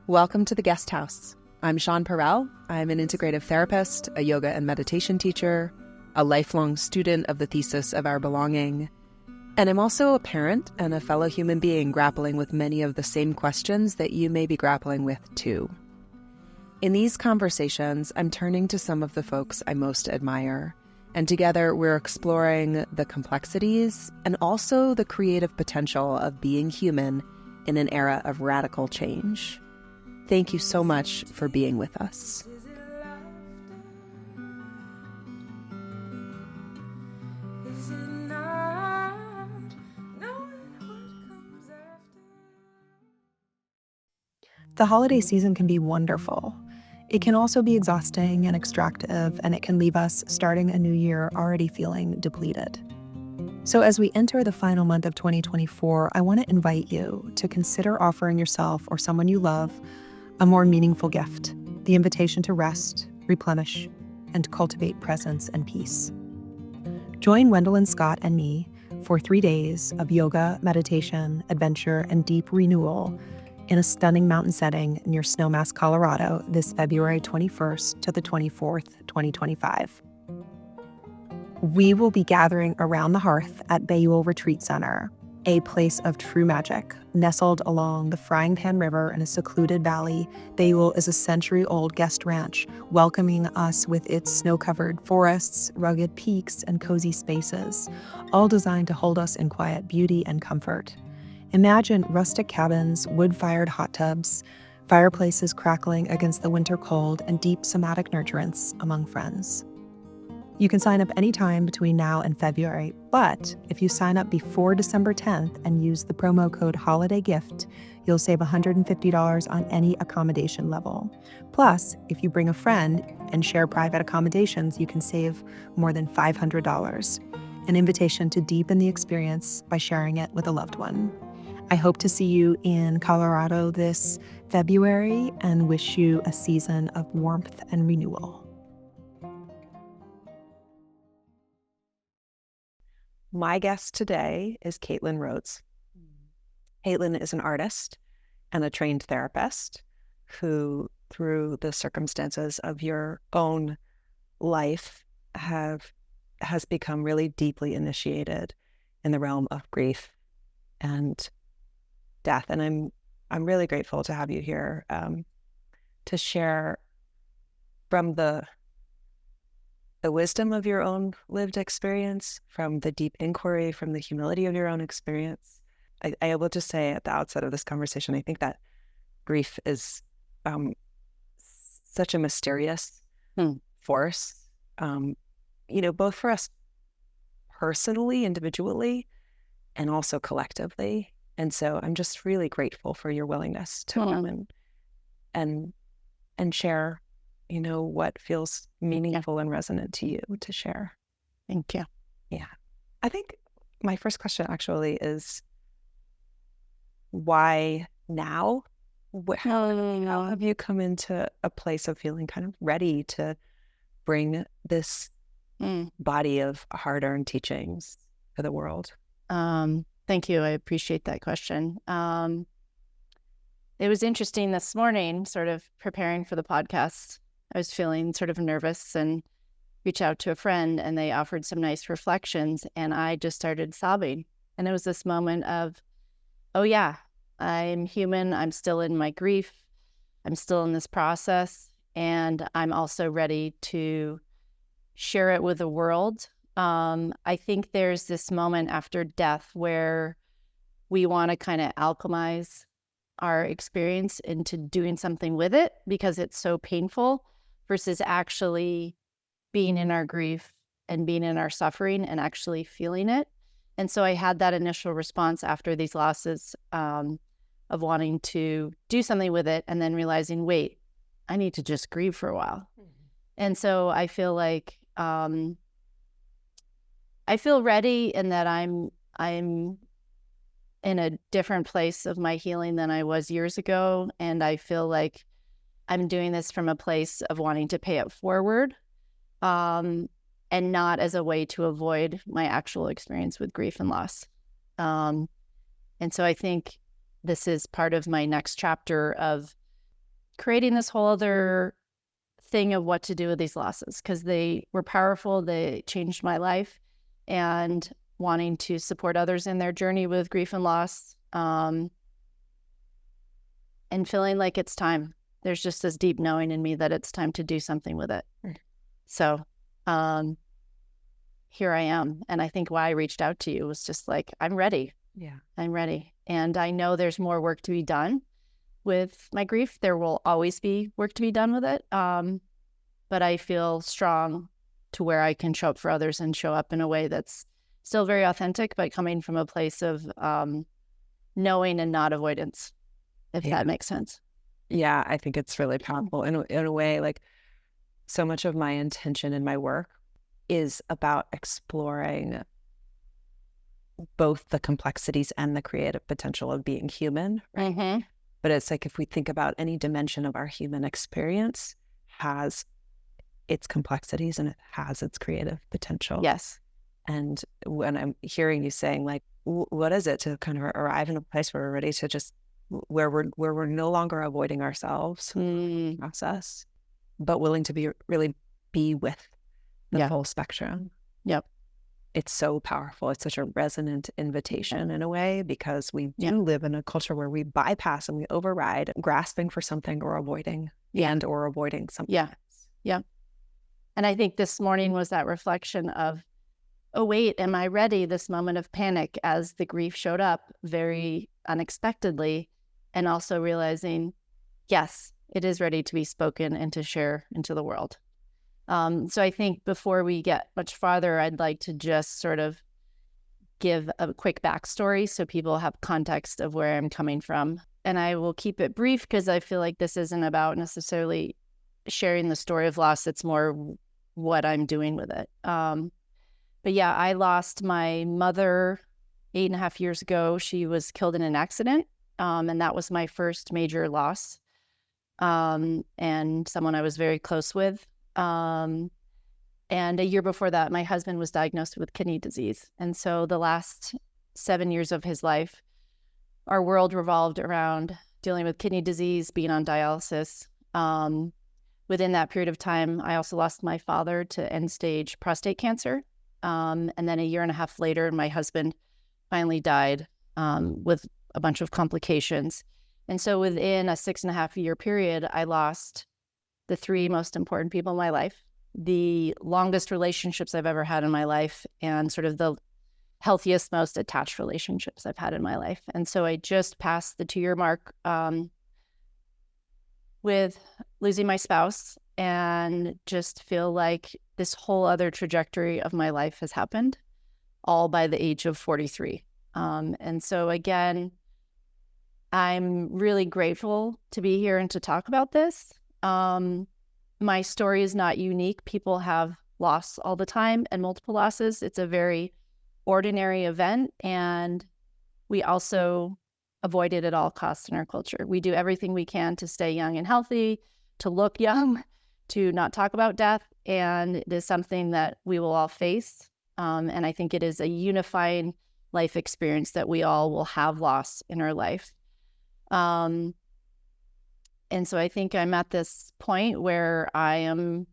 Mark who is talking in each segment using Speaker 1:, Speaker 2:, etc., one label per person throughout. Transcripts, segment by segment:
Speaker 1: Welcome to the Guest House. I'm Sean Perel. I'm an integrative therapist, a yoga and meditation teacher, a lifelong student of the thesis of our belonging, and I'm also a parent and a fellow human being grappling with many of the same questions that you may be grappling with too. In these conversations, I'm turning to some of the folks I most admire, and together we're exploring the complexities and also the creative potential of being human in an era of radical change. Thank you so much for being with us.
Speaker 2: The holiday season can be wonderful. It can also be exhausting and extractive, and it can leave us starting a new year already feeling depleted. So as we enter the final month of 2024, I want to invite you to consider offering yourself or someone you love a more meaningful gift, the invitation to rest, replenish, and cultivate presence and peace. Join Wendell and Scott and me for 3 days of yoga, meditation, adventure, and deep renewal in a stunning mountain setting near Snowmass, Colorado, this February 21st to the 24th, 2025. We will be gathering around the hearth at Bayul Retreat Center, a place of true magic. Nestled along the Frying Pan River in a secluded valley, Bayul is a century-old guest ranch, welcoming us with its snow-covered forests, rugged peaks, and cozy spaces, all designed to hold us in quiet beauty and comfort. Imagine rustic cabins, wood-fired hot tubs, fireplaces crackling against the winter cold, and deep somatic nurturance among friends. You can sign up anytime between now and February, but if you sign up before December 10th and use the promo code HOLIDAYGIFT, you'll save $150 on any accommodation level. Plus, if you bring a friend and share private accommodations, you can save more than $500. An invitation to deepen the experience by sharing it with a loved one. I hope to see you in Colorado this February and wish you a season of warmth and renewal.
Speaker 1: My guest today is Caitlin Rhoades. Caitlin is an artist and a trained therapist who, through the circumstances of your own life, has become really deeply initiated in the realm of grief and death. And I'm really grateful to have you here to share from the wisdom of your own lived experience, from the deep inquiry, from the humility of your own experience. I will just say at the outset of this conversation, I think that grief is such a mysterious force, both for us personally, individually, and also collectively. And so I'm just really grateful for your willingness to come and share what feels meaningful and resonant to you to share.
Speaker 3: Thank you.
Speaker 1: Yeah. I think my first question actually is, why now? How have you come into a place of feeling kind of ready to bring this body of hard-earned teachings to the world?
Speaker 3: Thank you. I appreciate that question. It was interesting this morning, sort of preparing for the podcast. I was feeling sort of nervous and reached out to a friend, and they offered some nice reflections, and I just started sobbing. And it was this moment of, oh yeah, I'm human. I'm still in my grief. I'm still in this process, and I'm also ready to share it with the world. I think there's this moment after death where we want to kind of alchemize our experience into doing something with it because it's so painful, versus actually being in our grief and being in our suffering and actually feeling it. And so I had that initial response after these losses of wanting to do something with it, and then realizing, wait, I need to just grieve for a while. And so I feel like I feel ready, in that I'm in a different place of my healing than I was years ago. And I feel like I'm doing this from a place of wanting to pay it forward, and not as a way to avoid my actual experience with grief and loss. And so I think this is part of my next chapter of creating this whole other thing of what to do with these losses, because they were powerful. They changed my life, and wanting to support others in their journey with grief and loss, and feeling like it's time. There's just this deep knowing in me that it's time to do something with it. So here I am. And I think why I reached out to you was just like, I'm ready.
Speaker 1: Yeah.
Speaker 3: I'm ready. And I know there's more work to be done with my grief. There will always be work to be done with it. But I feel strong to where I can show up for others and show up in a way that's still very authentic, but coming from a place of knowing and not avoidance, if that makes sense.
Speaker 1: Yeah, I think it's really powerful in a way. Like, so much of my intention in my work is about exploring both the complexities and the creative potential of being human. Right?
Speaker 3: Mm-hmm.
Speaker 1: But it's like, if we think about any dimension of our human experience has its complexities and it has its creative potential.
Speaker 3: Yes.
Speaker 1: And when I'm hearing you saying, like, what is it to kind of arrive in a place where we're ready to just, where we're no longer avoiding ourselves process, but willing to really be with the whole spectrum.
Speaker 3: Yep.
Speaker 1: It's so powerful. It's such a resonant invitation in a way, because we do live in a culture where we bypass and we override, grasping for something or avoiding or avoiding something.
Speaker 3: Yeah. Yeah. And I think this morning was that reflection of, oh, wait, am I ready? This moment of panic as the grief showed up very unexpectedly, and also realizing, yes, it is ready to be spoken and to share into the world. So I think before we get much farther, I'd like to just sort of give a quick backstory so people have context of where I'm coming from. And I will keep it brief because I feel like this isn't about necessarily sharing the story of loss. It's more what I'm doing with it. But yeah, I lost my mother 8.5 years ago. She was killed in an accident. And that was my first major loss. And someone I was very close with. And a year before that, my husband was diagnosed with kidney disease. And so the last 7 years of his life, our world revolved around dealing with kidney disease, being on dialysis. Within that period of time, I also lost my father to end-stage prostate cancer. And then 1.5 years later, my husband finally died with a bunch of complications. And so within a 6.5-year period, I lost the 3 most important people in my life, the longest relationships I've ever had in my life, and sort of the healthiest, most attached relationships I've had in my life. And so I just passed the 2-year mark with losing my spouse, and just feel like this whole other trajectory of my life has happened, all by the age of 43. And so again, I'm really grateful to be here and to talk about this. My story is not unique. People have loss all the time and multiple losses. It's a very ordinary event, and we also avoid it at all costs in our culture. We do everything we can to stay young and healthy, to look young, to not talk about death, and it is something that we will all face. And I think it is a unifying life experience that we all will have loss in our life. And so I think I'm at this point where I am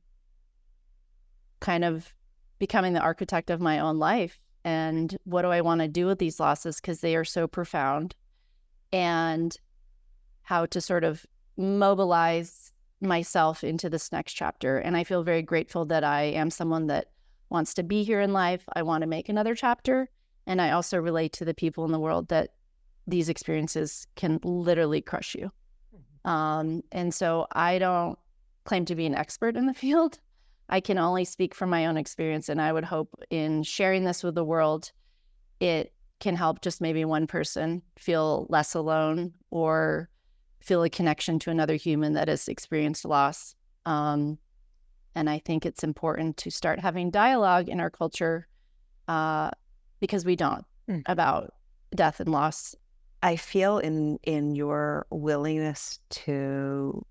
Speaker 3: kind of becoming the architect of my own life. And what do I want to do with these losses? Because they are so profound. And how to sort of mobilize myself into this next chapter. And I feel very grateful that I am someone that wants to be here in life. I want to make another chapter. And I also relate to the people in the world that these experiences can literally crush you. And so I don't claim to be an expert in the field. I can only speak from my own experience. And I would hope in sharing this with the world, it can help just maybe one person feel less alone or feel a connection to another human that has experienced loss. And I think it's important to start having dialogue in our culture because we don't about death and loss.
Speaker 1: I feel in your willingness to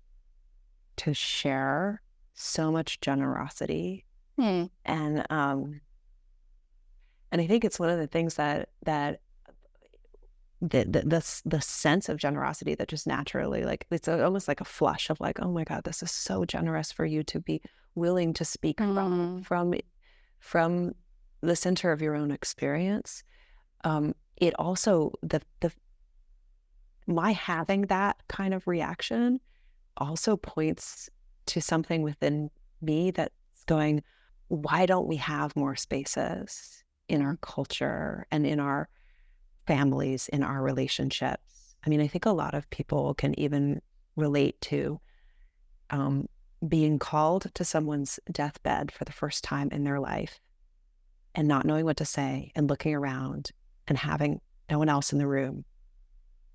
Speaker 1: share so much generosity, and I think it's one of the things that the sense of generosity that just naturally, like, it's almost like a flush of like, oh my God, this is so generous for you to be willing to speak from the center of your own experience. It also, my having that kind of reaction also points to something within me that's going, why don't we have more spaces in our culture and in our families, in our relationships? I mean, I think a lot of people can even relate to being called to someone's deathbed for the first time in their life and not knowing what to say and looking around and having no one else in the room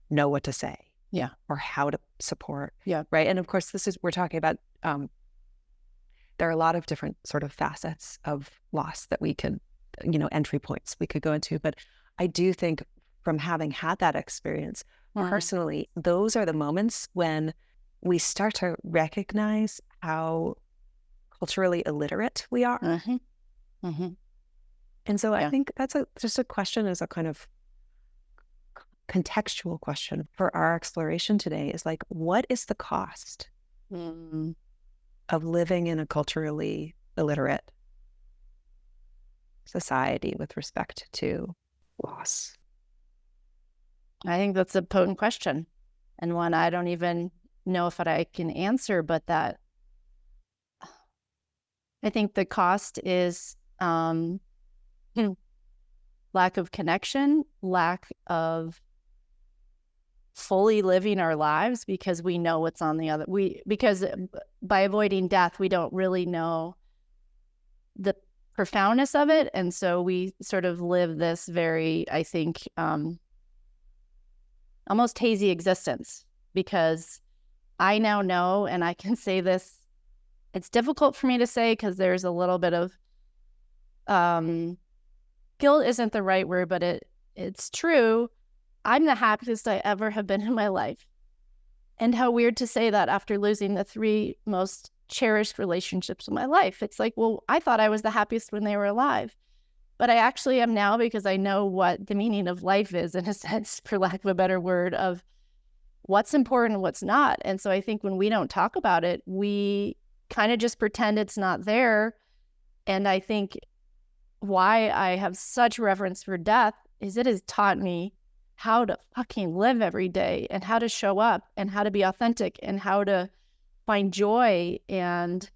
Speaker 1: know what to say.
Speaker 3: Yeah.
Speaker 1: Or how to support.
Speaker 3: Yeah.
Speaker 1: Right. And of course, we're talking about, there are a lot of different sort of facets of loss that we could, entry points we could go into. But I do think from having had that experience personally, those are the moments when we start to recognize how culturally illiterate we are. And so I think that's just a question, as a kind of contextual question for our exploration today, is like, what is the cost of living in a culturally illiterate society with respect to loss?
Speaker 3: I think that's a potent question, and one I don't even know if I can answer, but that I think the cost is lack of connection, lack of fully living our lives, because we know what's on the other. Because by avoiding death, we don't really know the profoundness of it, and so we sort of live this very, I think, almost hazy existence. Because I now know, and I can say this, it's difficult for me to say because there's a little bit of guilt isn't the right word, but it's true. I'm the happiest I ever have been in my life. And how weird to say that after losing the 3 most cherished relationships in my life. It's like, well, I thought I was the happiest when they were alive. But I actually am now, because I know what the meaning of life is, in a sense, for lack of a better word, of what's important and what's not. And so I think when we don't talk about it, we kind of just pretend it's not there. And I think why I have such reverence for death is it has taught me how to fucking live every day, and how to show up, and how to be authentic, and how to find joy. And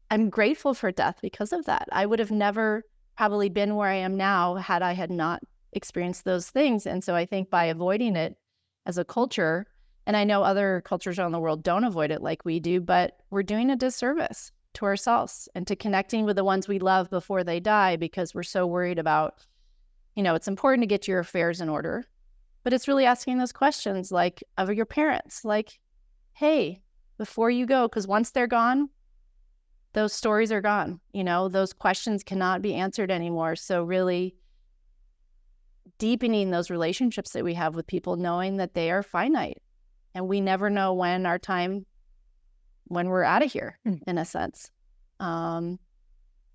Speaker 3: I'm grateful for death because of that. I would have never probably been where I am now had I had not experienced those things. And so I think by avoiding it as a culture, and I know other cultures around the world don't avoid it like we do, but we're doing a disservice to ourselves and to connecting with the ones we love before they die, because we're so worried about, it's important to get your affairs in order, but it's really asking those questions, like of your parents, like, hey, before you go, because once they're gone, those stories are gone, those questions cannot be answered anymore. So really deepening those relationships that we have with people, knowing that they are finite and we never know when we're out of here, in a sense. And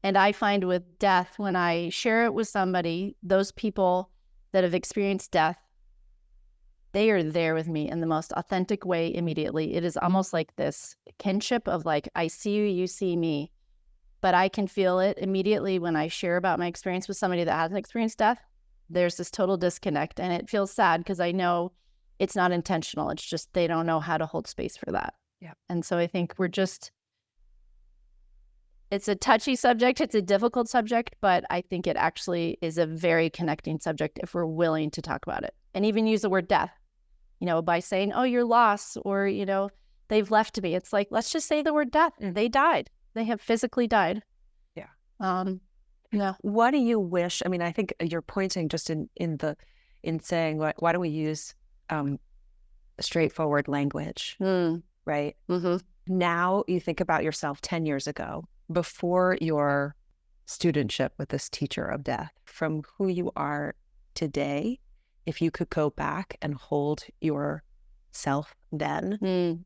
Speaker 3: I find with death, when I share it with somebody, those people that have experienced death, they are there with me in the most authentic way immediately. It is almost like this kinship of like, I see you, you see me, but I can feel it immediately when I share about my experience with somebody that hasn't experienced death. There's this total disconnect, and it feels sad because I know it's not intentional. It's just they don't know how to hold space for that.
Speaker 1: Yeah.
Speaker 3: And so I think it's a touchy subject. It's a difficult subject, but I think it actually is a very connecting subject if we're willing to talk about it and even use the word death, by saying, oh, your loss, or, they've left me. It's like, let's just say the word death. They died. They have physically died.
Speaker 1: Yeah.
Speaker 3: Yeah.
Speaker 1: What do you wish? I mean, I think you're pointing just in saying, why don't we use straightforward language, right?
Speaker 3: Mm-hmm.
Speaker 1: Now you think about yourself 10 years ago, before your studentship with this teacher of death, from who you are today. If you could go back and hold yourself then,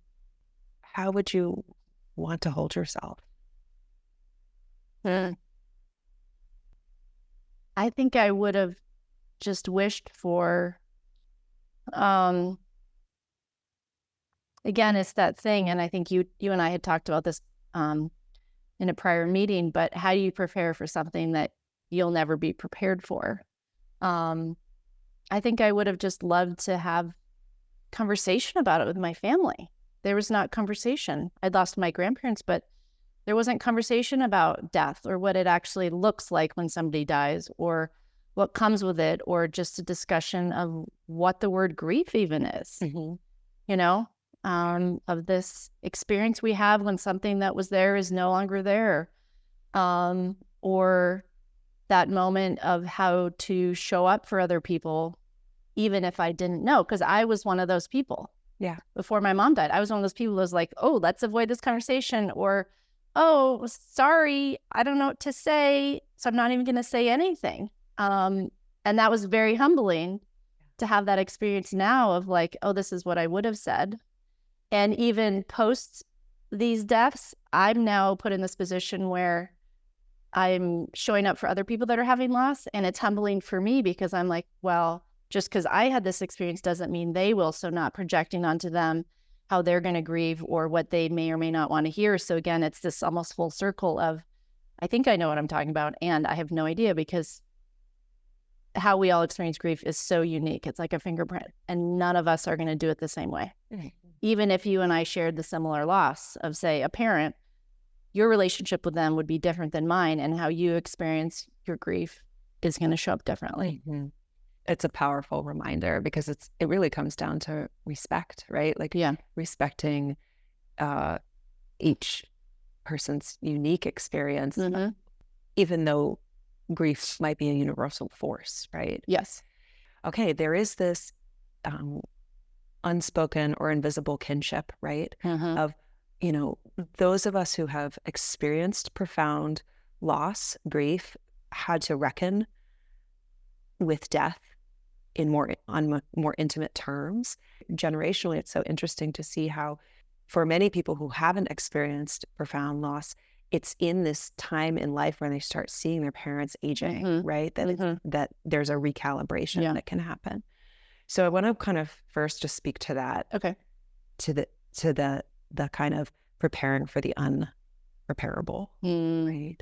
Speaker 1: how would you want to hold yourself?
Speaker 3: I think I would have just wished for, again, it's that thing. And I think you and I had talked about this in a prior meeting, but how do you prepare for something that you'll never be prepared for? I think I would have just loved to have conversation about it with my family. There was not conversation. I'd lost my grandparents, but there wasn't conversation about death or what it actually looks like when somebody dies or what comes with it, or just a discussion of what the word grief even is, you know, of this experience we have when something that was there is no longer there, or that moment of how to show up for other people, even if I didn't know, because I was one of those people.
Speaker 1: Yeah.
Speaker 3: Before my mom died, I was one of those people who was like, oh, let's avoid this conversation, or, oh, sorry, I don't know what to say, so I'm not even going to say anything. And that was very humbling to have that experience now of like, oh, this is what I would have said. And even post these deaths, I'm now put in this position where I'm showing up for other people that are having loss. And it's humbling for me because I'm like, well, just because I had this experience doesn't mean they will. So not projecting onto them how they're going to grieve or what they may or may not want to hear. So again, it's this almost full circle of, I think I know what I'm talking about. And I have no idea, because how we all experience grief is so unique. It's like a fingerprint, and none of us are going to do it the same way. Even if you and I shared the similar loss of, say, a parent, your relationship with them would be different than mine, and how you experience your grief is going to show up differently.
Speaker 1: It's a powerful reminder, because it really comes down to respect, right? Like respecting each person's unique experience, even though grief might be a universal force, right?
Speaker 3: Yes.
Speaker 1: Okay, there is this unspoken or invisible kinship, right? Of, you know, those of us who have experienced profound loss, grief, had to reckon with death on more intimate terms. Generationally, it's so interesting to see how, for many people who haven't experienced profound loss, it's in this time in life when they start seeing their parents aging, right? That there's a recalibration that can happen. So I want to kind of first just speak to that.
Speaker 3: Okay.
Speaker 1: To the kind of preparing for the unrepairable, right?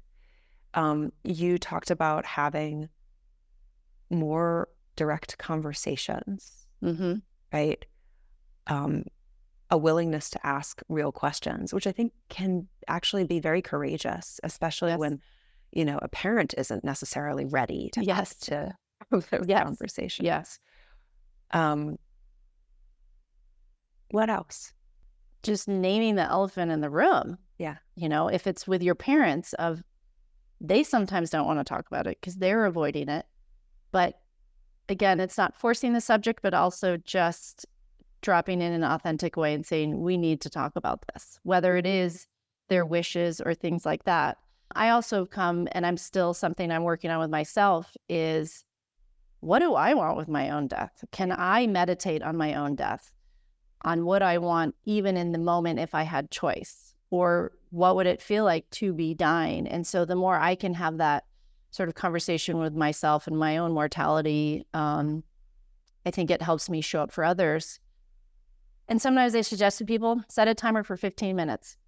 Speaker 1: You talked about having more direct conversations, right? A willingness to ask real questions, which I think can actually be very courageous, especially when, you know, a parent isn't necessarily ready to have those conversations.
Speaker 3: Yes.
Speaker 1: What else?
Speaker 3: Just naming the elephant in the room.
Speaker 1: Yeah.
Speaker 3: You know, if it's with your parents, they sometimes don't want to talk about it because they're avoiding it. But again, it's not forcing the subject, but also just dropping in an authentic way and saying, we need to talk about this, whether it is their wishes or things like that. I also come, and I'm still something I'm working on with myself, is what do I want with my own death? Can I meditate on my own death, on what I want, even in the moment if I had choice, or what would it feel like to be dying? And so the more I can have that sort of conversation with myself and my own mortality, I think it helps me show up for others. And sometimes I suggest to people, set a timer for 15 minutes.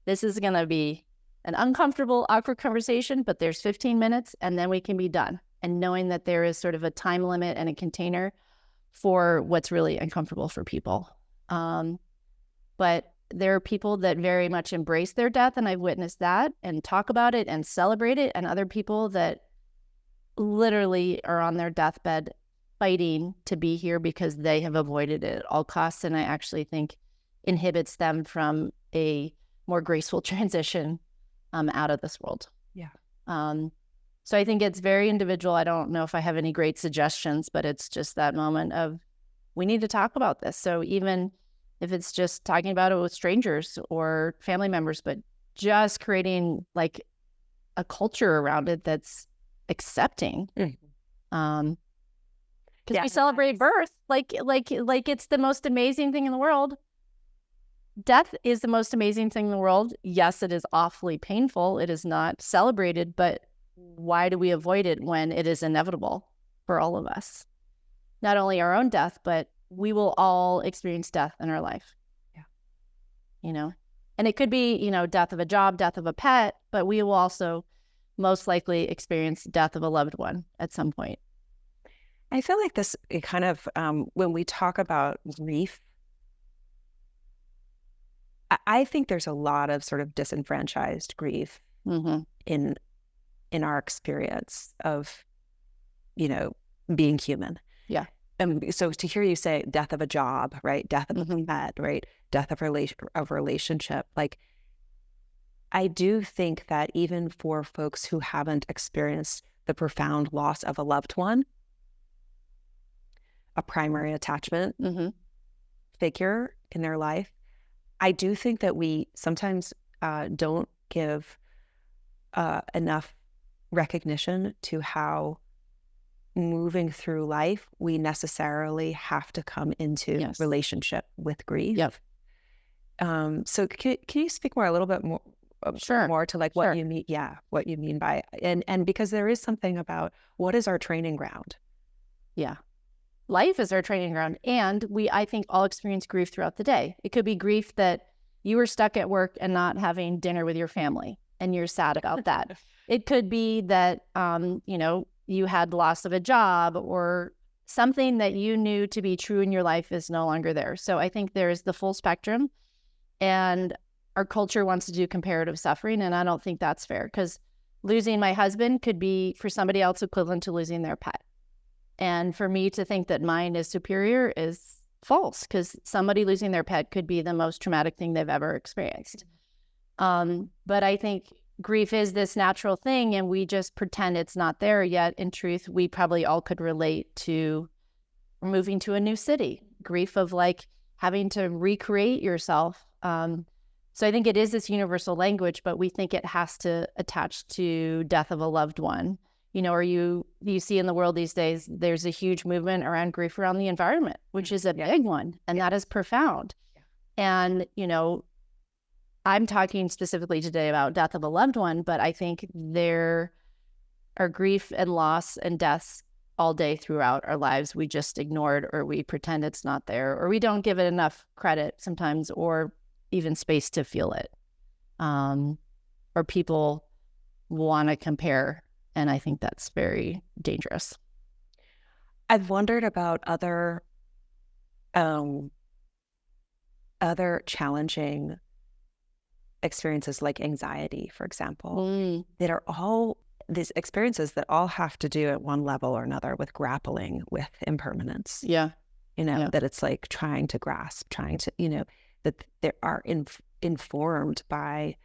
Speaker 3: This is going to be an uncomfortable, awkward conversation, but there's 15 minutes and then we can be done. And knowing that there is sort of a time limit and a container for what's really uncomfortable for people. But there are people that very much embrace their death, and I've witnessed that, and talk about it and celebrate it, and other people that literally are on their deathbed fighting to be here because they have avoided it at all costs, and I actually think inhibits them from a more graceful transition out of this world.
Speaker 1: Yeah.
Speaker 3: So I think it's very individual. I don't know if I have any great suggestions, but it's just that moment of, we need to talk about this. So even if it's just talking about it with strangers or family members, but just creating like a culture around it that's accepting. Because we celebrate birth like it's the most amazing thing in the world. Death is the most amazing thing in the world. Yes, it is awfully painful. It is not celebrated, but why do we avoid it when it is inevitable for all of us? Not only our own death, but we will all experience death in our life.
Speaker 1: Yeah.
Speaker 3: You know, and it could be, you know, death of a job, death of a pet, but we will also most likely experience death of a loved one at some point.
Speaker 1: I feel like this, it kind of, when we talk about grief, I think there's a lot of sort of disenfranchised grief in our experience of, you know, being human.
Speaker 3: Yeah.
Speaker 1: And so to hear you say death of a job, right? Death of a pet, right? Death of relationship. Like, I do think that even for folks who haven't experienced the profound loss of a loved one, a primary attachment figure in their life, I do think that we sometimes don't give enough recognition to how moving through life, we necessarily have to come into relationship with grief.
Speaker 3: Yep.
Speaker 1: So can you speak more, a little bit more, more to like what you mean? Yeah, what you mean by, and because there is something about what is our training ground?
Speaker 3: Yeah. Life is our training ground. And I think, all experience grief throughout the day. It could be grief that you were stuck at work and not having dinner with your family, and you're sad about that. It could be that, you know, you had loss of a job, or something that you knew to be true in your life is no longer there. So I think there's the full spectrum, and our culture wants to do comparative suffering. And I don't think that's fair, because losing my husband could be for somebody else equivalent to losing their pet. And for me to think that mine is superior is false, because somebody losing their pet could be the most traumatic thing they've ever experienced. But I think grief is this natural thing, and we just pretend it's not there. Yet in truth, we probably all could relate to moving to a new city, grief of like having to recreate yourself. So I think it is this universal language, but we think it has to attach to death of a loved one. You know, or you see in the world these days, there's a huge movement around grief around the environment, which is a big one, and that is profound. And, you know, I'm talking specifically today about death of a loved one, but I think there are grief and loss and deaths all day throughout our lives. We just ignored, or we pretend it's not there, or we don't give it enough credit sometimes, or even space to feel it. Or people want to compare. And I think that's very dangerous.
Speaker 1: I've wondered about other challenging experiences like anxiety, for example, that are all these experiences that all have to do at one level or another with grappling with impermanence.
Speaker 3: Yeah.
Speaker 1: You know, that it's like trying to grasp, trying to, you know, that they are informed by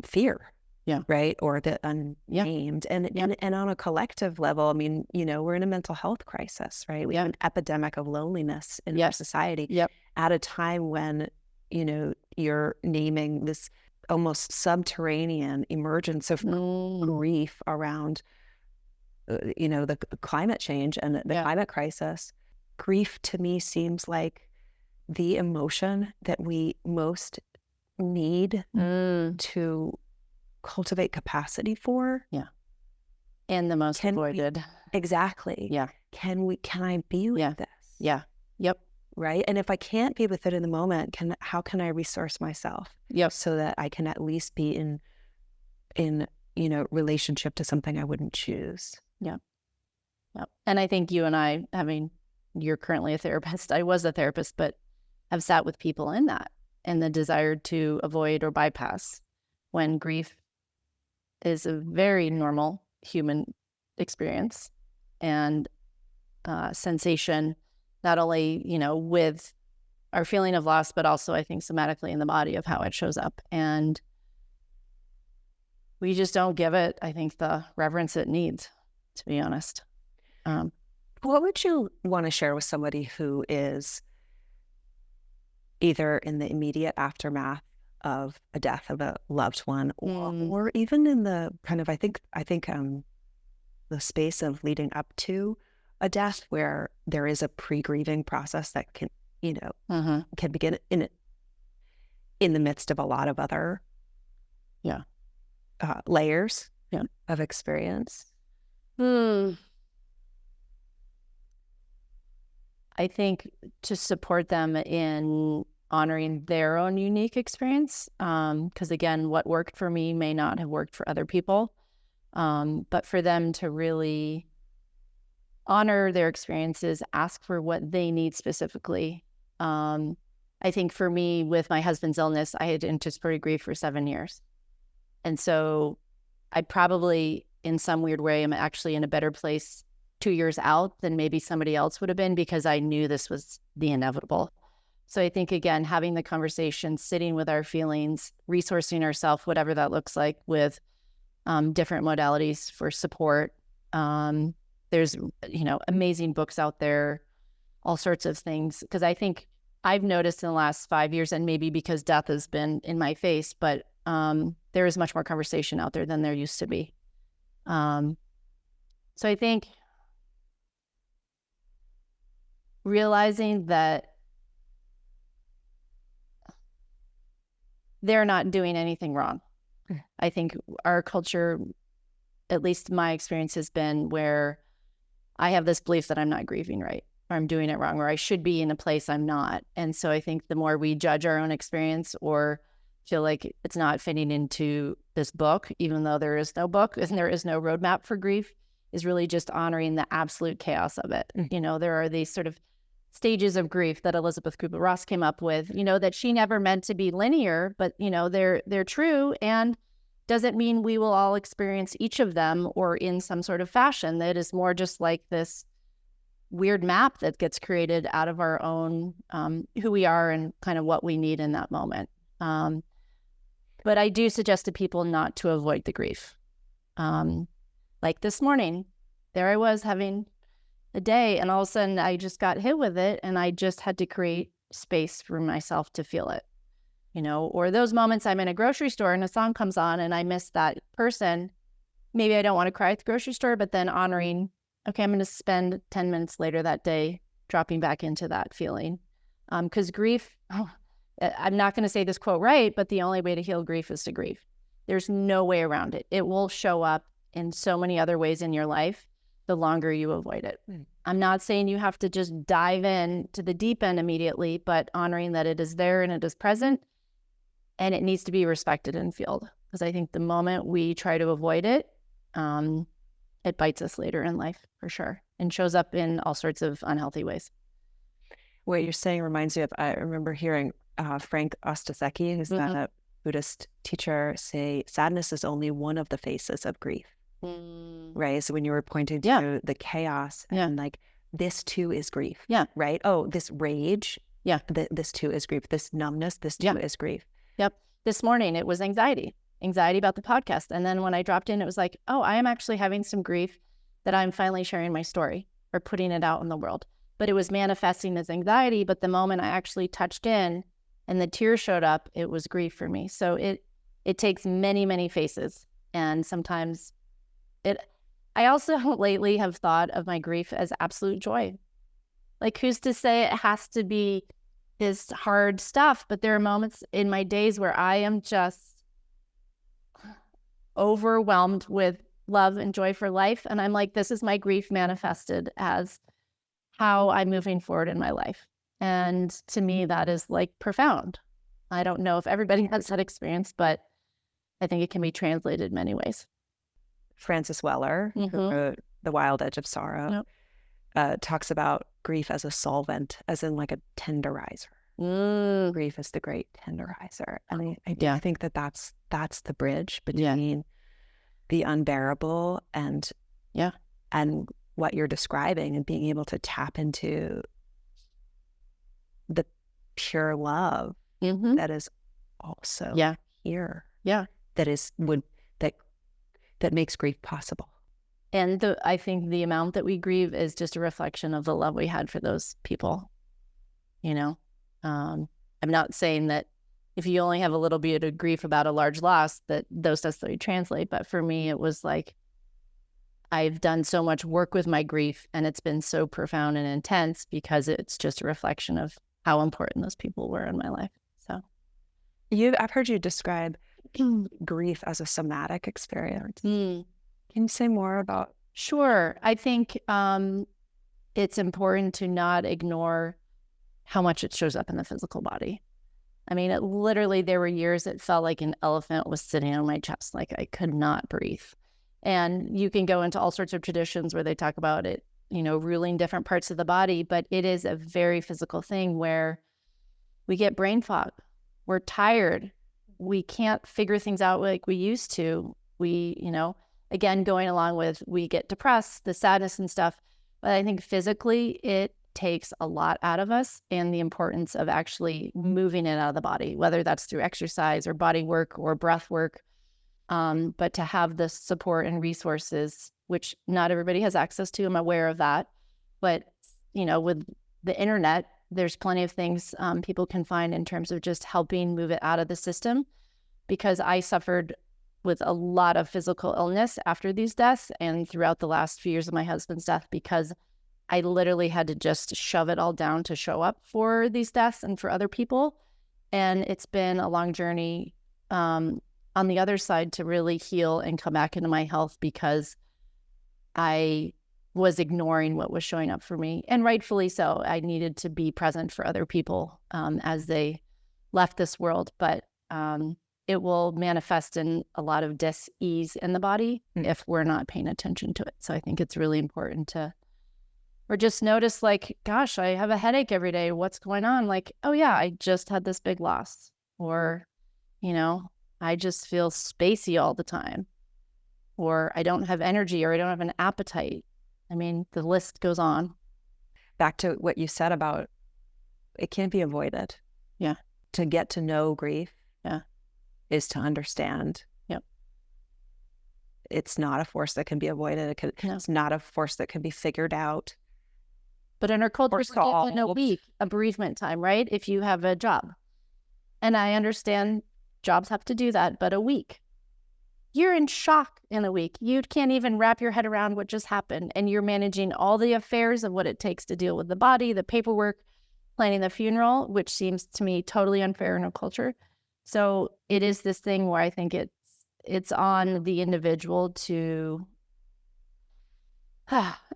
Speaker 1: fear.
Speaker 3: Yeah.
Speaker 1: Right. Or the unnamed. And on a collective level, I mean, you know, we're in a mental health crisis, right? We have an epidemic of loneliness in our society at a time when, you know, you're naming this almost subterranean emergence of grief around, you know, the climate change and the climate crisis. Grief to me seems like the emotion that we most need to cultivate capacity for.
Speaker 3: And the most avoided.
Speaker 1: Exactly. Can I be with this? Right. And if I can't be with it in the moment, how can I resource myself? So that I can at least be in you know, relationship to something I wouldn't choose.
Speaker 3: And I think you and I, you're currently a therapist. I was a therapist, but have sat with people in that, and the desire to avoid or bypass when grief is a very normal human experience and sensation, not only, you know, with our feeling of loss, but also I think somatically in the body of how it shows up. And we just don't give it, I think, the reverence it needs, to be honest.
Speaker 1: What would you want to share with somebody who is either in the immediate aftermath of a death of a loved one, or even in the kind of, I think the space of leading up to a death, where there is a pre-grieving process that can, you know, can begin in the midst of a lot of other layers of experience?
Speaker 3: I think to support them in honoring their own unique experience, because again, what worked for me may not have worked for other people, but for them to really honor their experiences, ask for what they need specifically. I think for me, with my husband's illness, I had anticipated grief for 7 years. And so I probably, in some weird way, am actually in a better place 2 years out than maybe somebody else would have been, because I knew this was the inevitable. So I think, again, having the conversation, sitting with our feelings, resourcing ourselves, whatever that looks like, with different modalities for support. There's, amazing books out there, all sorts of things. Because I think I've noticed in the last 5 years, and maybe because death has been in my face, but there is much more conversation out there than there used to be. So I think realizing that they're not doing anything wrong. I think our culture, at least my experience, has been where I have this belief that I'm not grieving right, or I'm doing it wrong, or I should be in a place I'm not. And so I think the more we judge our own experience or feel like it's not fitting into this book, even though there is no book and there is no roadmap for grief, is really just honoring the absolute chaos of it. There are these sort of stages of grief that Elizabeth Kubler-Ross came up with, that she never meant to be linear, but, they're true. And doesn't mean we will all experience each of them or in some sort of fashion. That is more just like this weird map that gets created out of our own, who we are and kind of what we need in that moment. But I do suggest to people not to avoid the grief. Like this morning, there I was having a day, and all of a sudden I just got hit with it, and I just had to create space for myself to feel it. Or those moments I'm in a grocery store and a song comes on and I miss that person. Maybe I don't want to cry at the grocery store, but then honoring, okay, I'm going to spend 10 minutes later that day dropping back into that feeling. Because grief, I'm not going to say this quote right, but the only way to heal grief is to grieve. There's no way around it. It will show up in so many other ways in your life the longer you avoid it. I'm not saying you have to just dive in to the deep end immediately, but honoring that it is there and it is present, and it needs to be respected and felt. Because I think the moment we try to avoid it, it bites us later in life for sure, and shows up in all sorts of unhealthy ways.
Speaker 1: What you're saying reminds me of, I remember hearing Frank Ostaseki, who's a Buddhist teacher, say sadness is only one of the faces of grief. Right? So when you were pointing to the chaos and like, this too is grief. Right? Oh, this rage. This too is grief. This numbness, this too is grief.
Speaker 3: Yep. This morning it was anxiety about the podcast. And then when I dropped in, it was like, oh, I am actually having some grief that I'm finally sharing my story or putting it out in the world. But it was manifesting as anxiety. But the moment I actually touched in and the tears showed up, it was grief for me. So it takes many, many faces. And sometimes I also lately have thought of my grief as absolute joy. Like, who's to say it has to be this hard stuff? But there are moments in my days where I am just overwhelmed with love and joy for life. And I'm like, this is my grief manifested as how I'm moving forward in my life. And to me, that is like profound. I don't know if everybody has that experience, but I think it can be translated many ways.
Speaker 1: Francis Weller, who wrote The Wild Edge of Sorrow, talks about grief as a solvent, as in like a tenderizer. Grief is the great tenderizer. And I think that that's the bridge between the unbearable and what you're describing, and being able to tap into the pure love that is also here. That makes grief possible.
Speaker 3: And I think the amount that we grieve is just a reflection of the love we had for those people. I'm not saying that if you only have a little bit of grief about a large loss, that those necessarily translate. But for me, it was like, I've done so much work with my grief, and it's been so profound and intense because it's just a reflection of how important those people were in my life. So
Speaker 1: I've heard you describe
Speaker 2: grief as a somatic experience.
Speaker 3: Mm.
Speaker 2: Can you say more about?
Speaker 3: Sure. I think it's important to not ignore how much it shows up in the physical body. I mean, literally, there were years it felt like an elephant was sitting on my chest, like I could not breathe. And you can go into all sorts of traditions where they talk about it, ruling different parts of the body, but it is a very physical thing where we get brain fog. We're tired. We can't figure things out like we used to. We, again, going along with, we get depressed, the sadness and stuff. But I think physically it takes a lot out of us, and the importance of actually moving it out of the body, whether that's through exercise or body work or breath work. But to have the support and resources, which not everybody has access to, I'm aware of that. But, with the internet, there's plenty of things people can find in terms of just helping move it out of the system, because I suffered with a lot of physical illness after these deaths and throughout the last few years of my husband's death, because I literally had to just shove it all down to show up for these deaths and for other people. And it's been a long journey on the other side to really heal and come back into my health, because I was ignoring what was showing up for me, and rightfully so. I needed to be present for other people as they left this world, but it will manifest in a lot of dis-ease in the body if we're not paying attention to it. So I think it's really important to, or just notice, like, gosh, I have a headache every day. What's going on? Like, oh yeah, I just had this big loss. Or, I just feel spacey all the time. Or I don't have energy, or I don't have an appetite. I mean, the list goes on.
Speaker 2: Back to what you said about it can't be avoided.
Speaker 3: Yeah.
Speaker 2: To get to know grief is to understand.
Speaker 3: Yep.
Speaker 2: It's not a force that can be avoided. It's not a force that can be figured out.
Speaker 3: But in our culture, we're given a week, a bereavement time, right? If you have a job. And I understand jobs have to do that, but a week. You're in shock in a week. You can't even wrap your head around what just happened. And you're managing all the affairs of what it takes to deal with the body, the paperwork, planning the funeral, which seems to me totally unfair in our culture. So it is this thing where I think it's on the individual to,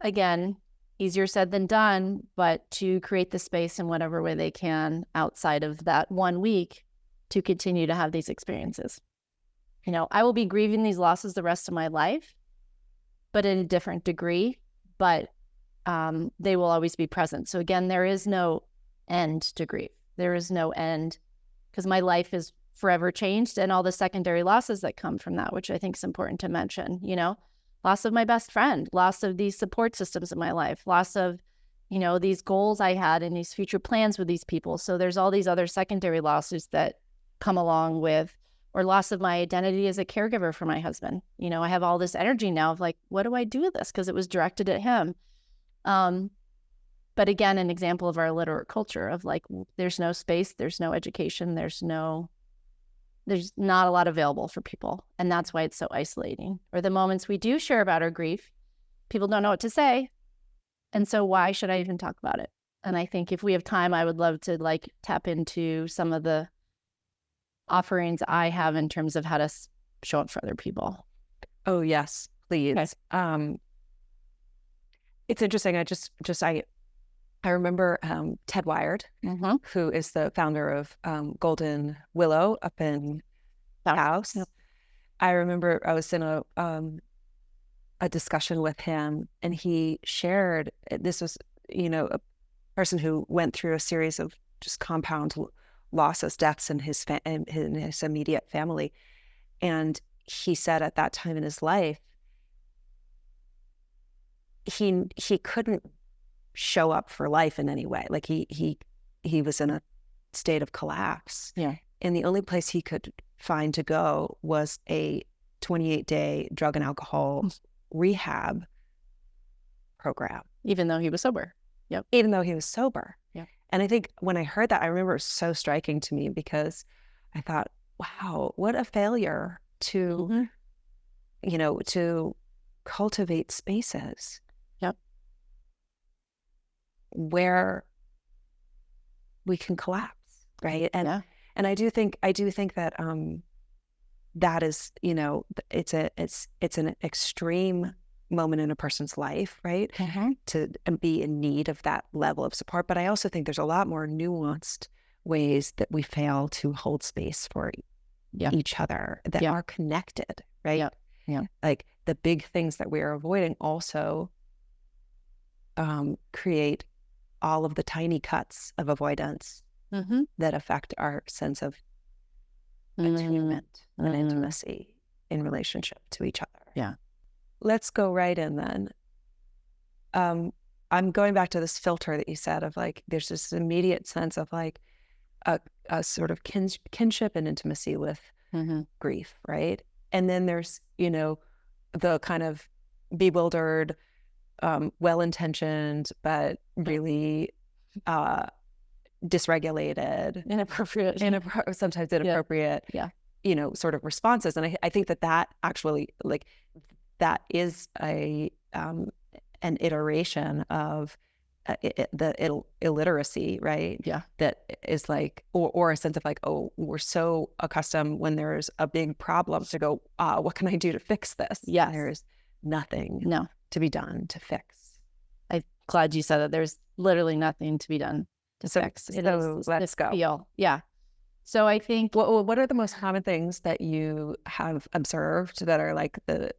Speaker 3: again, easier said than done, but to create the space in whatever way they can outside of that 1 week to continue to have these experiences. I will be grieving these losses the rest of my life, but in a different degree, but they will always be present. So again, there is no end to grief. There is no end, because my life is forever changed, and all the secondary losses that come from that, which I think is important to mention, loss of my best friend, loss of these support systems in my life, loss of, these goals I had and these future plans with these people. So there's all these other secondary losses that come along with, or loss of my identity as a caregiver for my husband. I have all this energy now of like, what do I do with this? Because it was directed at him. But again, an example of our literate culture of like, there's no space, there's no education, there's not a lot available for people. And that's why it's so isolating. Or the moments we do share about our grief, people don't know what to say. And so why should I even talk about it? And I think if we have time, I would love to like tap into some of the offerings I have in terms of how to show up for other people.
Speaker 2: Oh, yes, please. Okay. It's interesting. I remember Ted Wired, who is the founder of Golden Willow up in House. Yep. I remember I was in a discussion with him, and he shared, this was, a person who went through a series of just compound losses, deaths in his immediate family. And he said at that time in his life, he couldn't show up for life in any way. Like he was in a state of collapse. Yeah. And the only place he could find to go was a 28-day drug and alcohol rehab program.
Speaker 3: Even though he was sober. Yep.
Speaker 2: Even though he was sober.
Speaker 3: Yep.
Speaker 2: And I think when I heard that, I remember it was so striking to me, because I thought, wow, what a failure to, to cultivate spaces.
Speaker 3: Yep.
Speaker 2: Where we can collapse, right? And I do think that
Speaker 1: that is, you know, it's an extreme moment in a person's life, right? To be in need of that level of support. But I also think there's a lot more nuanced ways that we fail to hold space for each other that are connected, right? Like the big things that we are avoiding also create all of the tiny cuts of avoidance that affect our sense of attunement and intimacy in relationship to each other.
Speaker 3: Yeah.
Speaker 1: Let's go right in then. I'm going back to this filter that you said of like, there's this immediate sense of like a sort of kinship and intimacy with grief, right? And then there's, you know, the kind of bewildered, well-intentioned, but really dysregulated, sometimes inappropriate, you know, sort of responses. And I think that actually, like, that is an iteration of the illiteracy, right? That is like, or a sense of like, oh, we're so accustomed when there's a big problem to go, what can I do to fix this? There's nothing to be done to fix.
Speaker 3: I'm glad you said that. There's literally nothing to be done to fix.
Speaker 1: So let's go.
Speaker 3: So I think,
Speaker 1: what are the most common things that you have observed that are like the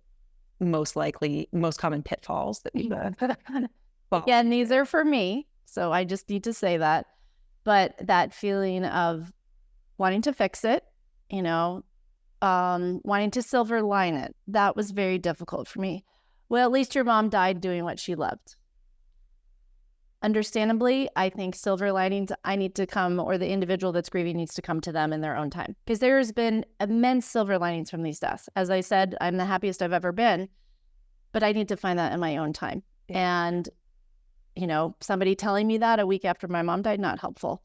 Speaker 1: most common pitfalls that people
Speaker 3: and these are for me, so I just need to say that. But that feeling of wanting to fix it, you know, wanting to silver line it, that was very difficult for me. Well, at least your mom died doing what she loved. Understandably, I think silver linings, I need to come, or the individual that's grieving needs to come to them in their own time. Because there's been immense silver linings from these deaths. As I said, I'm the happiest I've ever been, but I need to find that in my own time. And, you know, somebody telling me that a week after my mom died, not helpful.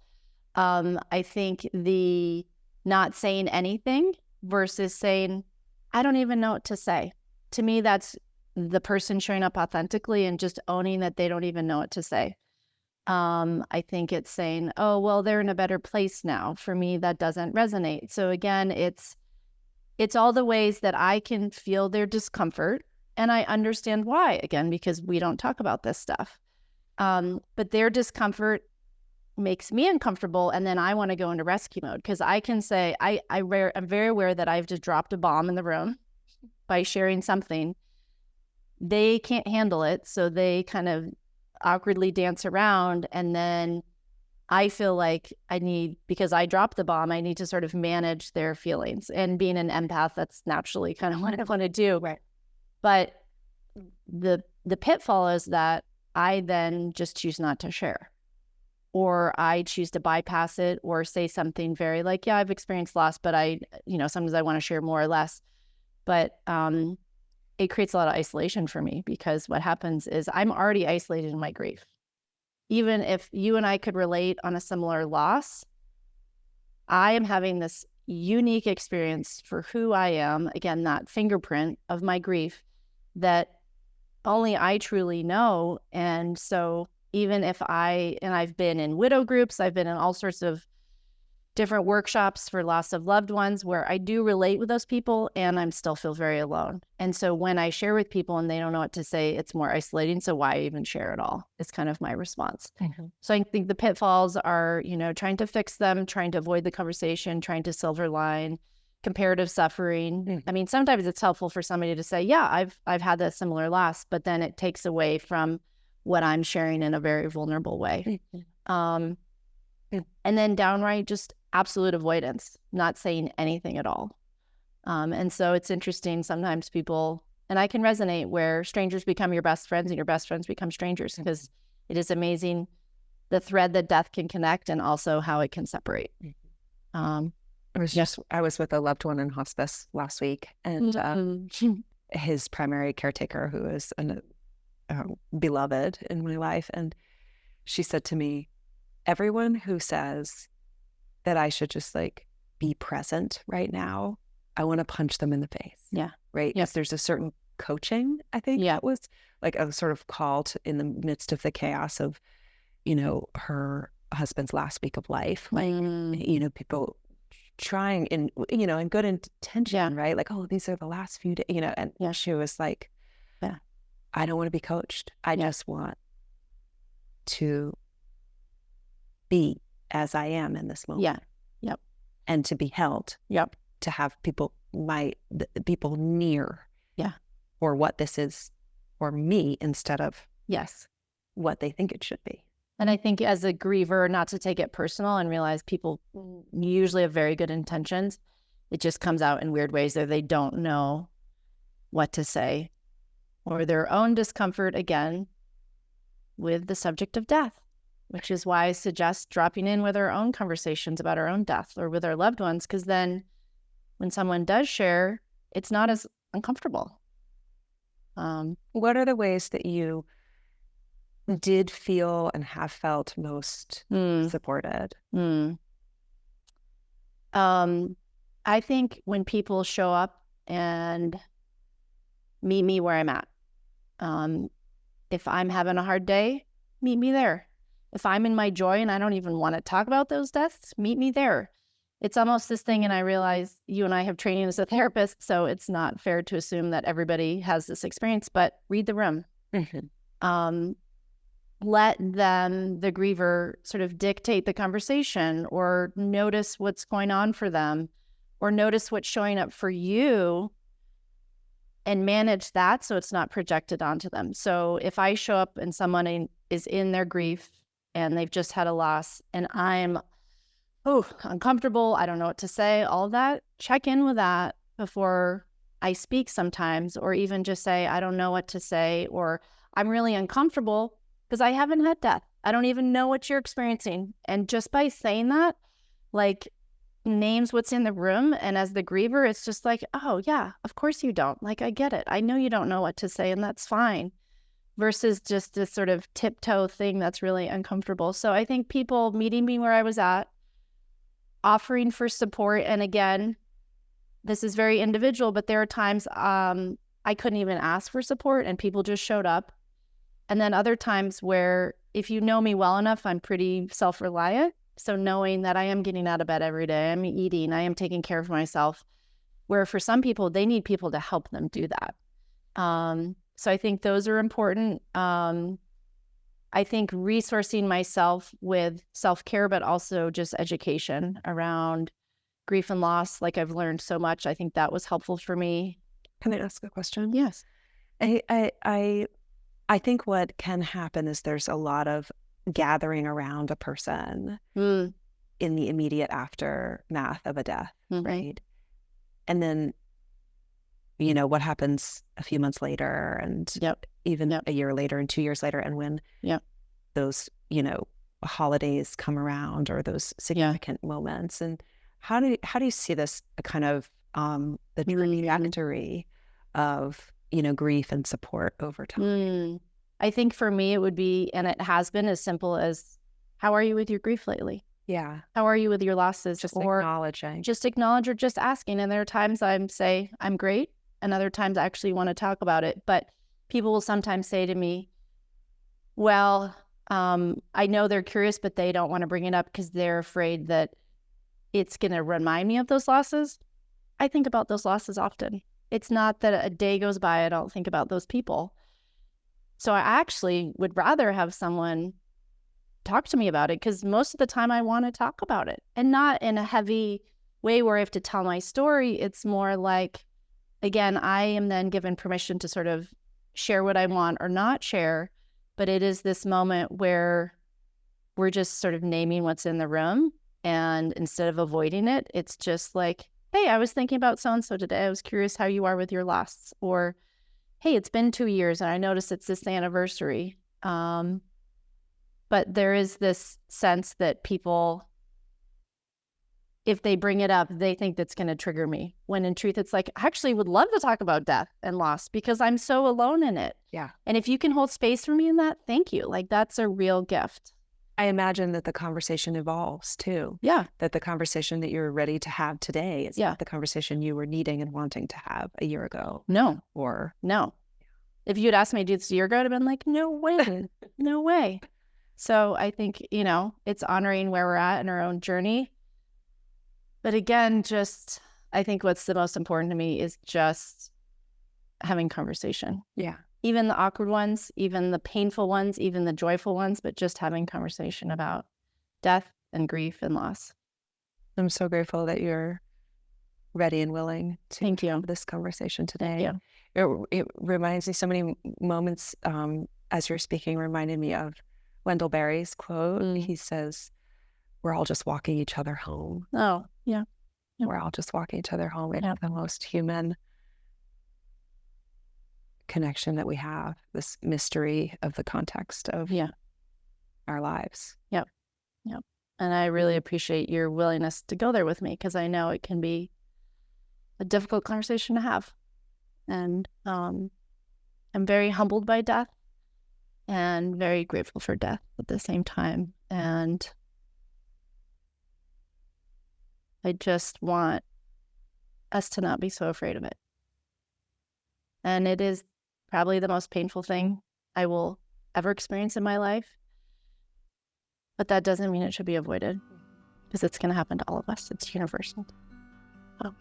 Speaker 3: I think the not saying anything versus saying, I don't even know what to say. To me, that's the person showing up authentically and just owning that they don't even know what to say. I think it's saying, oh, well, they're in a better place now. For me, that doesn't resonate. So again, it's all the ways that I can feel their discomfort, and I understand why, again, because we don't talk about this stuff. But their discomfort makes me uncomfortable, and then I want to go into rescue mode, because I can say, I'm very aware that I've just dropped a bomb in the room by sharing something. They can't handle it, so they kind of awkwardly dance around, and then I feel like because I dropped the bomb, I need to sort of manage their feelings. And being an empath, that's naturally kind of what I want to do.
Speaker 1: Right.
Speaker 3: But the pitfall is that I then just choose not to share, or I choose to bypass it, or say something very like, yeah, I've experienced loss, but sometimes I want to share more or less. But it creates a lot of isolation for me, because what happens is I'm already isolated in my grief. Even if you and I could relate on a similar loss, I am having this unique experience for who I am, again, that fingerprint of my grief that only I truly know. And so even if I've been in widow groups, I've been in all sorts of different workshops for loss of loved ones where I do relate with those people, and I'm still feel very alone. And so when I share with people and they don't know what to say, it's more isolating. So why even share at all? It's kind of my response. So I think the pitfalls are, trying to fix them, trying to avoid the conversation, trying to silver line, comparative suffering. I mean, sometimes it's helpful for somebody to say, yeah, I've had that similar loss, but then it takes away from what I'm sharing in a very vulnerable way. And then downright just absolute avoidance, not saying anything at all. And so it's interesting, sometimes people, and I can resonate, where strangers become your best friends and your best friends become strangers, because it is amazing the thread that death can connect, and also how it can separate.
Speaker 1: I was with a loved one in hospice last week, and his primary caretaker, who is beloved in my life, and she said to me, everyone who says that I should just like be present right now, I want to punch them in the face.
Speaker 3: Yeah.
Speaker 1: Right. Yes. There's a certain coaching, I think, that was like a sort of call to, in the midst of the chaos of, her husband's last week of life, like, people trying in good intention, right? Like, oh, these are the last few days, and she was like, I don't want to be coached. I just want to be as I am in this moment.
Speaker 3: Yeah. Yep.
Speaker 1: And to be held.
Speaker 3: Yep.
Speaker 1: To have people near.
Speaker 3: Yeah.
Speaker 1: Or what this is for me instead of what they think it should be.
Speaker 3: And I think as a griever, not to take it personal and realize people usually have very good intentions. It just comes out in weird ways, or they don't know what to say, or their own discomfort, again, with the subject of death, which is why I suggest dropping in with our own conversations about our own death or with our loved ones, because then when someone does share, it's not as uncomfortable.
Speaker 1: What are the ways that you did feel and have felt most supported?
Speaker 3: I think when people show up and meet me where I'm at. If I'm having a hard day, meet me there. If I'm in my joy and I don't even want to talk about those deaths, meet me there. It's almost this thing, and I realize you and I have training as a therapist, so it's not fair to assume that everybody has this experience, but read the room. Let them, the griever, sort of dictate the conversation, or notice what's going on for them, or notice what's showing up for you, and manage that so it's not projected onto them. So if I show up and someone is in their grief and they've just had a loss and I'm uncomfortable, I don't know what to say, all of that, check in with that before I speak sometimes, or even just say, I don't know what to say, or I'm really uncomfortable because I haven't had death. I don't even know what you're experiencing. And just by saying that, like, names what's in the room. And as the griever, it's just like, oh yeah, of course you don't. Like, I get it. I know you don't know what to say, and that's fine. Versus just this sort of tiptoe thing that's really uncomfortable. So I think people meeting me where I was at, offering for support. And again, this is very individual, but there are times I couldn't even ask for support and people just showed up. And then other times where, if you know me well enough, I'm pretty self-reliant. So knowing that I am getting out of bed every day, I'm eating, I am taking care of myself, where for some people, they need people to help them do that. So I think those are important. I think resourcing myself with self-care, but also just education around grief and loss. Like, I've learned so much. I think that was helpful for me.
Speaker 1: Can I ask a question?
Speaker 3: Yes.
Speaker 1: I think what can happen is there's a lot of gathering around a person in the immediate aftermath of a death, right? And then, what happens a few months later, and even a year later and 2 years later, and when those, holidays come around, or those significant moments, and how do you see this kind of the trajectory of grief and support over time?
Speaker 3: I think for me it would be, and it has been, as simple as, how are you with your grief lately?
Speaker 1: Yeah.
Speaker 3: How are you with your losses?
Speaker 1: Just acknowledging.
Speaker 3: Just acknowledge, or just asking. And there are times I'm great, and other times I actually want to talk about it. But people will sometimes say to me, well, I know they're curious, but they don't want to bring it up because they're afraid that it's going to remind me of those losses. I think about those losses often. It's not that a day goes by I don't think about those people. So I actually would rather have someone talk to me about it, because most of the time I want to talk about it, and not in a heavy way where I have to tell my story. It's more like, again, I am then given permission to sort of share what I want or not share, but it is this moment where we're just sort of naming what's in the room, and instead of avoiding it, it's just like, hey, I was thinking about so-and-so today. I was curious how you are with your loss. Or, hey, it's been 2 years and I noticed it's this anniversary. But there is this sense that people, if they bring it up, they think that's going to trigger me. When in truth, it's like, I actually would love to talk about death and loss because I'm so alone in it.
Speaker 1: Yeah.
Speaker 3: And if you can hold space for me in that, thank you. Like, that's a real gift.
Speaker 1: I imagine that the conversation evolves too.
Speaker 3: Yeah.
Speaker 1: That the conversation that you're ready to have today is not the conversation you were needing and wanting to have a year ago.
Speaker 3: No.
Speaker 1: Or
Speaker 3: no. If you'd asked me to do this a year ago, I'd have been like, no way. No way. So I think, it's honoring where we're at in our own journey. But again, I think what's the most important to me is just having conversation.
Speaker 1: Yeah.
Speaker 3: Even the awkward ones, even the painful ones, even the joyful ones, but just having conversation about death and grief and loss.
Speaker 1: I'm so grateful that you're ready and willing to
Speaker 3: Thank you.
Speaker 1: have this conversation today.
Speaker 3: Thank you.
Speaker 1: It reminds me, so many moments as you're speaking reminded me of Wendell Berry's quote. He says, we're all just walking each other home.
Speaker 3: Oh, yeah. Yep.
Speaker 1: We're all just walking each other home. It's
Speaker 3: Yep.
Speaker 1: the most human connection that we have, this mystery of the context of our lives.
Speaker 3: Yep. And I really appreciate your willingness to go there with me, because I know it can be a difficult conversation to have. And I'm very humbled by death and very grateful for death at the same time. And I just want us to not be so afraid of it. And it is probably the most painful thing I will ever experience in my life. But that doesn't mean it should be avoided, because it's going to happen to all of us. It's universal. Oh,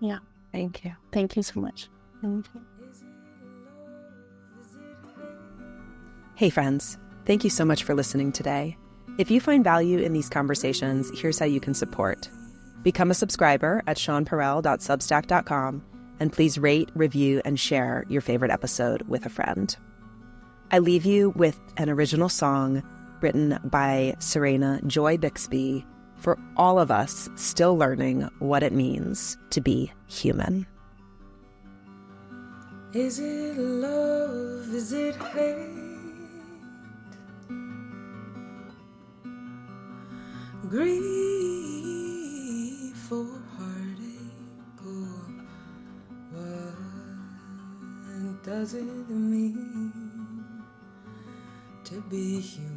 Speaker 3: yeah.
Speaker 1: Thank you.
Speaker 3: Thank you so much. Thank you.
Speaker 1: Hey friends, thank you so much for listening today. If you find value in these conversations, here's how you can support. Become a subscriber at seanperel.substack.com, and please rate, review, and share your favorite episode with a friend. I leave you with an original song written by Serena Joy Bixby for all of us still learning what it means to be human.
Speaker 4: Is it love? Is it hate? Grief or heartache, or what does it mean to be human?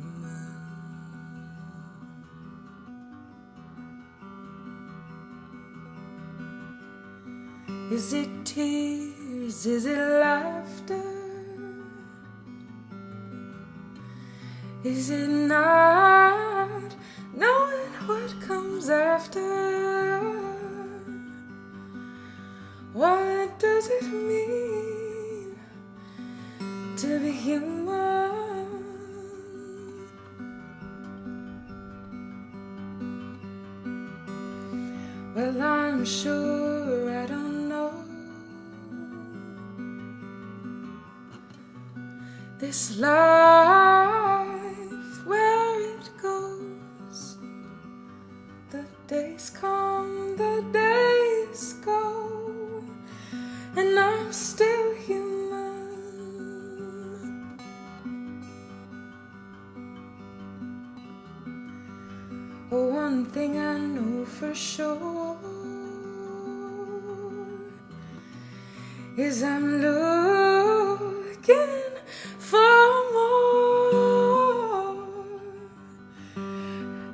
Speaker 4: Is it tears? Is it laughter? Is it not knowing what comes after? What does it mean to be human? Well, I'm sure I don't know this life, where it goes. The days come, the days go, and I'm still human. Oh, one thing I know for sure is I'm looking for more.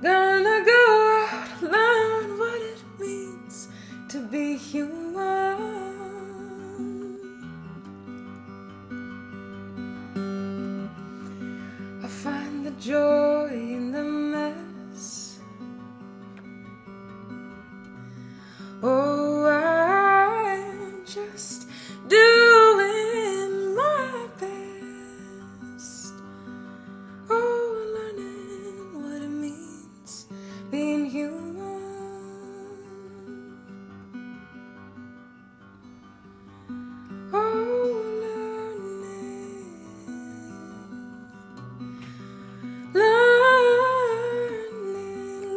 Speaker 4: Gonna go out, learn what it means to be human. I find the joy in the mess. Oh, I'm just doing my best. Oh, learning what it means being human. Oh,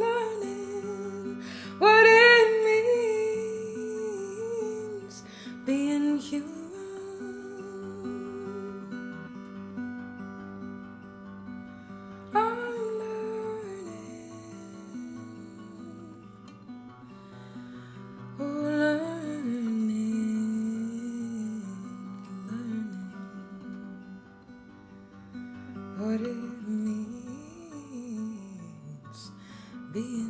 Speaker 4: learning what it means being human. I'm learning. Oh, learning what it means being